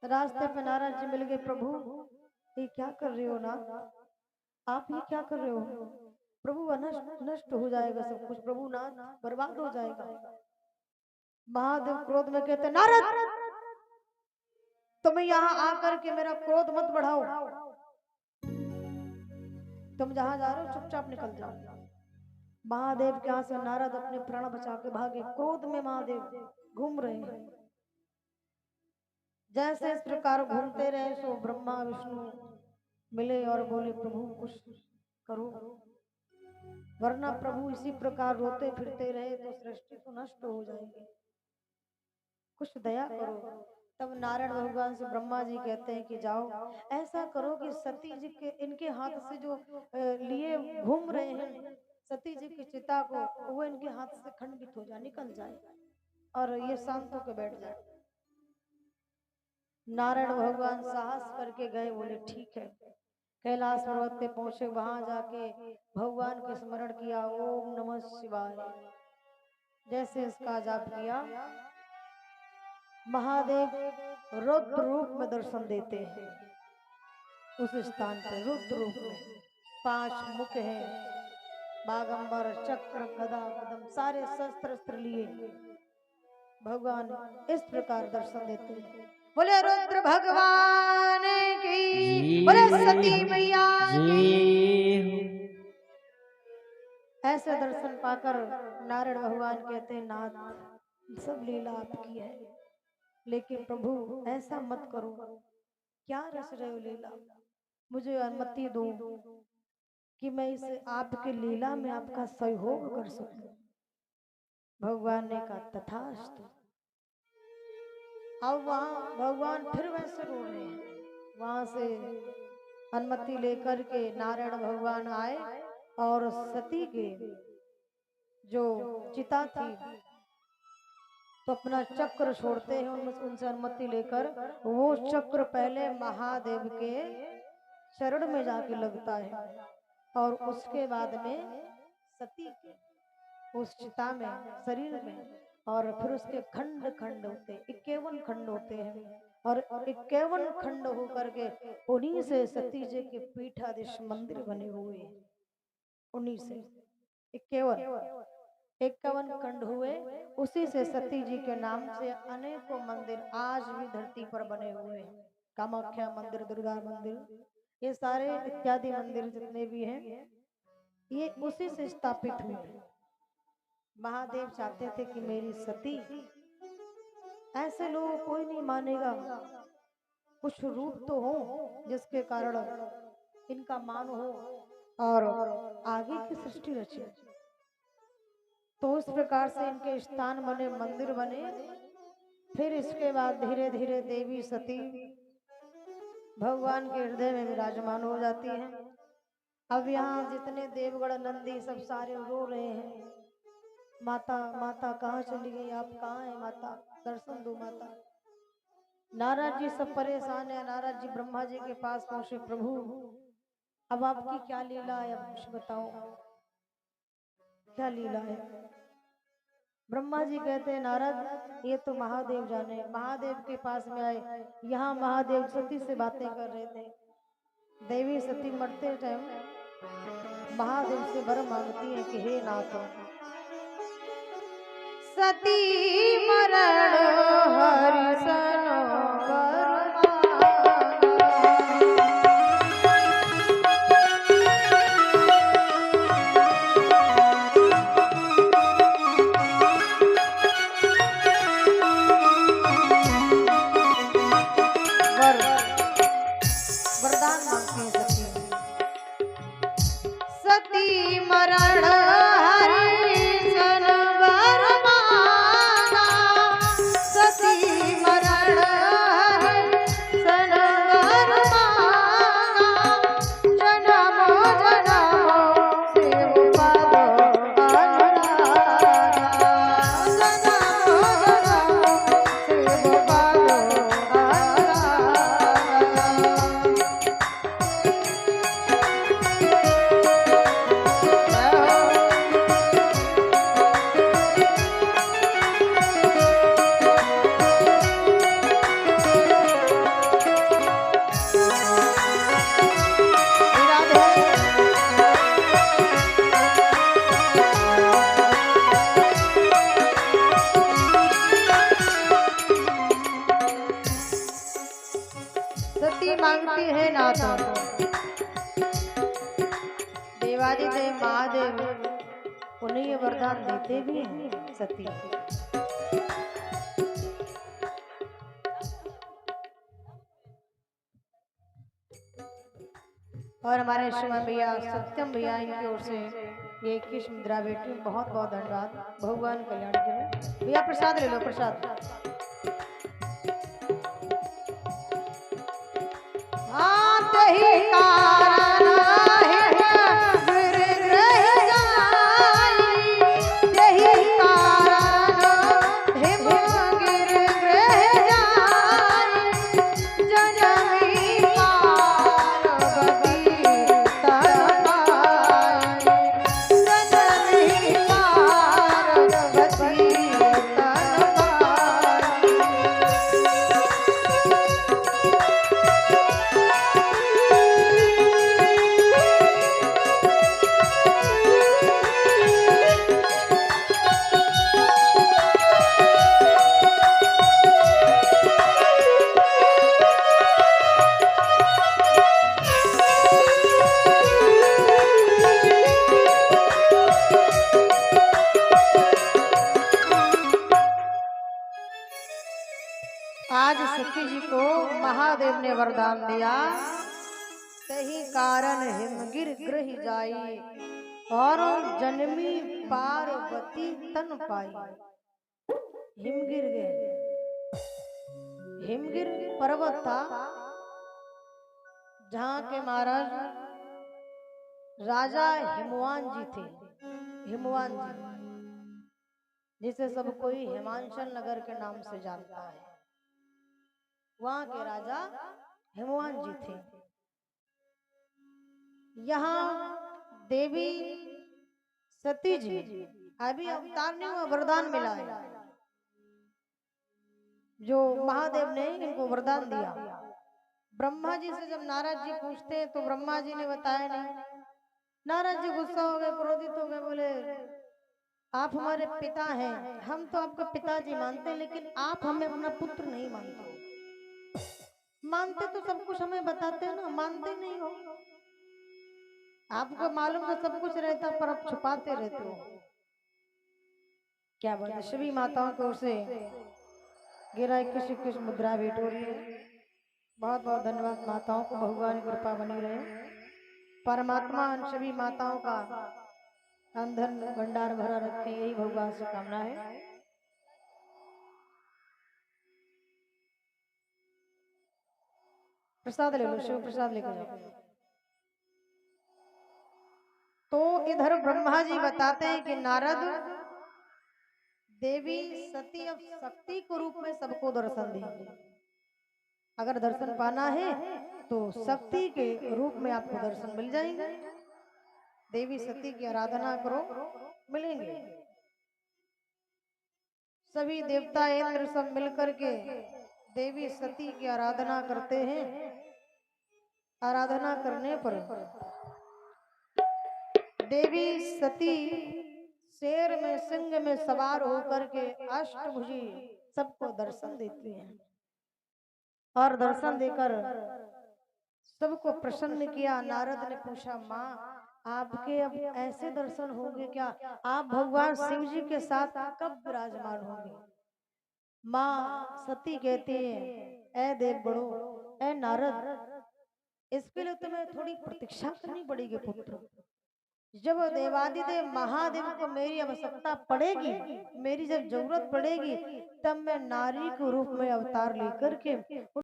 रास्ते पे नारद जी मिल गए। प्रभु ये क्या कर रहे हो ना, आप ये क्या कर रहे हो? प्रभु नष्ट नष्ट हो जाएगा सब कुछ, प्रभु ना बर्बाद हो जाएगा। महादेव क्रोध में कहते नारद तुम्हें यहाँ आकर के मेरा क्रोध मत बढ़ाओ, तुम जहां जा रहे हो चुपचाप निकल जाओ। महादेव के यहाँ से नारद अपने प्राण बचा के भागे। क्रोध में महादेव घूम रहे हैं। जैसे इस प्रकार घूमते रहे सो ब्रह्मा विष्णु मिले और बोले प्रभु कुछ करो, वरना प्रभु इसी प्रकार रोते फिरते रहे तो सृष्टि तो नष्ट हो जाएगी, कुछ दया करो। तब नारायण भगवान से ब्रह्मा जी कहते हैं कि जाओ ऐसा करो कि सती जी के इनके हाथ से जो लिए घूम रहे हैं सती जी की चिता को, वो इनके हाथ से खंडित हो जाए, निकल जाए और ये शांत होकर बैठ जाए। नारायण भगवान साहस करके गए, बोले ठीक है। कैलाश पर्वत पे पहुंचे, वहां जाके भगवान के स्मरण किया, ओम नमः शिवाय। जैसे इसका जाप किया, महादेव रुद्र रूप में दर्शन देते हैं। उस स्थान पर रुद्र रूप में 5 मुख हैं, बागंबर चक्र गदा पद्म सारे शस्त्र लिए भगवान इस प्रकार दर्शन देते हैं। बोले रुद्र भगवान की, बोले सती मैया की। ऐसे दर्शन पाकर नारायण भगवान कहते हैं नाथ सब लीला आपकी है, लेकिन प्रभु ऐसा मत करो, क्या रच रहे हो लीला, मुझे अनुमति दो कि मैं इस आपके लीला में आपका सहयोग कर सकूं। भगवान ने कहा तथास्तु। अब वहां भगवान फिर वैसे रो रहे हैं। वहां से अनुमति लेकर के नारायण भगवान आए और सती के जो चिता थी तो अपना चक्र छोड़ते हैं, उनसे अनुमति लेकर वो चक्र पहले महादेव के चरण में जाके लगता है और उसके बाद में सती के उस चिता में शरीर में, और फिर उसके खंड खंड होते 51 खंड होते हैं और 51 खंड होकर के उन्हीं से सती जी के पीठाधीश मंदिर बने हुए हैं। उन्हीं से 51 खंड हुए, उसी से सती जी के नाम से अनेकों मंदिर आज भी धरती पर बने हुए हैं। कामाख्या मंदिर, दुर्गा मंदिर, ये सारे इत्यादि मंदिर जितने भी हैं ये उसी से स्थापित हुए। महादेव चाहते थे कि मेरी सती, ऐसे लोग कोई नहीं मानेगा, कुछ रूप तो हो जिसके कारण इनका मान हो और आगे की सृष्टि रचे। तो उस प्रकार से इनके स्थान बने, मंदिर बने। फिर इसके बाद धीरे धीरे देवी सती भगवान के हृदय में विराजमान हो जाती हैं। अब यहाँ जितने देवगढ़ नंदी सब सारे रो रहे हैं, माता माता कहाँ चली गई, आप कहाँ हैं माता, दर्शन दो माता। नारद जी सब परेशान है। नारद जी ब्रह्मा जी के पास पहुंचे, प्रभु अब आपकी क्या लीला है, अब कुछ बताओ क्या लीला है। ब्रह्मा जी कहते हैं नारद ये तो महादेव जाने। महादेव के पास में आए, यहाँ महादेव सती से बातें कर रहे थे। देवी सती मरते टाइम महादेव से वर मांगती है कि हे नाथ सती मरण हरिसन वरदान मांगती है सती मरण हरिसन वर मांगा, सती मरण वरदी मांगती है नाथों को। देवादिदेव महादेव उन्हें ये वरदान देते भी हैं सती। और हमारे श्रीमान भैया सत्यम भैया इनकी ओर से ये 21 मुद्रा बेटी बहुत बहुत धन्यवाद। भगवान कल्याण के लिए। भैया प्रसाद ले लो, प्रसाद। आते ही कारण आज सती जी को महादेव ने वरदान दिया, तही कारण हिमगिर ग्रह जाई और जन्मी पार्वती तन पाई। हिमगिर गए, हिमगिर पर्वत था जहाँ के महाराज राजा हिमवान जी थे। हिमवान जी जिसे सब कोई हिमांचल नगर के नाम से जानता है, वहां के राजा हिमवान जी थे। यहाँ देवी सती जी अभी अवतार नहीं हुआ, वरदान मिला है जो महादेव ने इनको वरदान दिया। ब्रह्मा जी से जब नारद जी पूछते हैं तो ब्रह्मा जी ने बताया नहीं। नारद जी गुस्सा हो गए, क्रोधित हो गए, बोले आप हमारे पिता हैं, हम तो आपका पिताजी मानते हैं, लेकिन आप हमें अपना पुत्र नहीं मानते। मानते तो सब कुछ हमें बताते हैं ना, मानते नहीं हो। आपको मालूम तो सब कुछ रहता पर आप छुपाते रहते हो। क्या बात। सभी माताओं की ओर से गिरा 21 मुद्रा भेंट हो रही है। बहुत बहुत धन्यवाद माताओं को, भगवान की कृपा बनी रहे। परमात्मा उन सभी माताओं का अंधन भंडार भरा रखे, यही भगवान से कामना है। प्रसाद ले लो, शिव प्रसाद लेकर जाओ। तो इधर ब्रह्मा जी बताते हैं कि नारद देवी सती अब शक्ति के रूप में सबको दर्शन देंगे। अगर दर्शन पाना है तो शक्ति के रूप में आपको दर्शन मिल जाएंगे। देवी सती की आराधना करो, मिलेंगे। सभी देवता इंद्र सब मिलकर के देवी सती की आराधना करते हैं। आराधना करने पर देवी सती शेर में सिंह में सवार होकर के अष्टभुजी सबको दर्शन देती हैं और दर्शन देकर सबको प्रसन्न किया। नारद ने पूछा, माँ आपके अब ऐसे दर्शन होंगे क्या? आप भगवान शिव जी के साथ कब विराजमान होंगे? माँ सती कहती है, ऐ देव बड़ो, ऐ नारद, इसके लिए तुम्हें थोड़ी प्रतीक्षा करनी पड़ेगी पुत्र। जब देवादिदेव महादेव को मेरी आवश्यकता पड़ेगी, मेरी जब जरूरत पड़ेगी, तब मैं नारी के रूप में अवतार लेकर के